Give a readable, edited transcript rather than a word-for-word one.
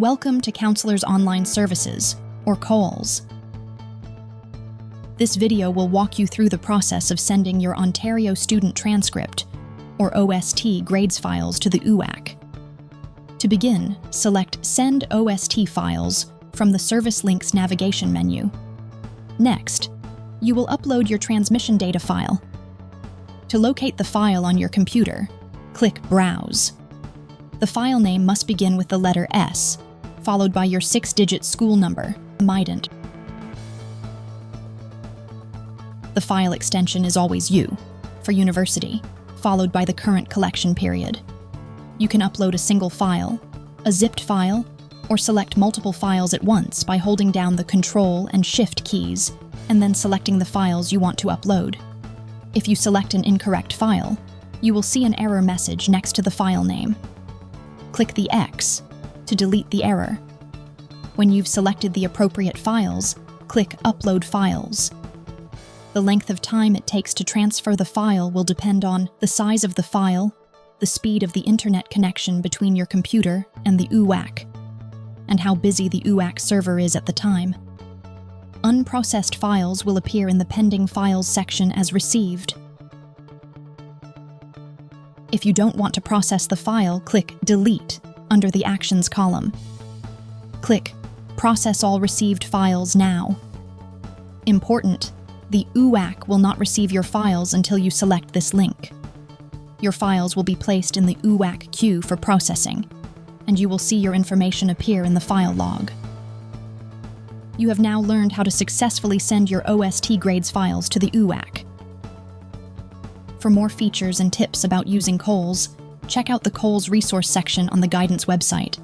Welcome to Counselors Online Services, or COLS. This video will walk you through the process of sending your Ontario Student Transcript, or OST, grades files to the UAC. To begin, select Send OST Files from the Service Links navigation menu. Next, you will upload your transmission data file. To locate the file on your computer, click Browse. The file name must begin with the letter S, followed by your 6-digit school number, Mident. The file extension is always U, for university, followed by the current collection period. You can upload a single file, a zipped file, or select multiple files at once by holding down the Control and Shift keys, and then selecting the files you want to upload. If you select an incorrect file, you will see an error message next to the file name. Click the X to delete the error. When you've selected the appropriate files, click Upload Files. The length of time it takes to transfer the file will depend on the size of the file, the speed of the internet connection between your computer and the UAC, and how busy the UAC server is at the time. Unprocessed files will appear in the Pending Files section as received. If you don't want to process the file, click Delete under the Actions column. Click Process all received files now. Important: the UAC will not receive your files until you select this link. Your files will be placed in the UAC queue for processing, and you will see your information appear in the file log. You have now learned how to successfully send your OST grades files to the UAC. For more features and tips about using COLS, check out the COLS resource section on the Guidance website.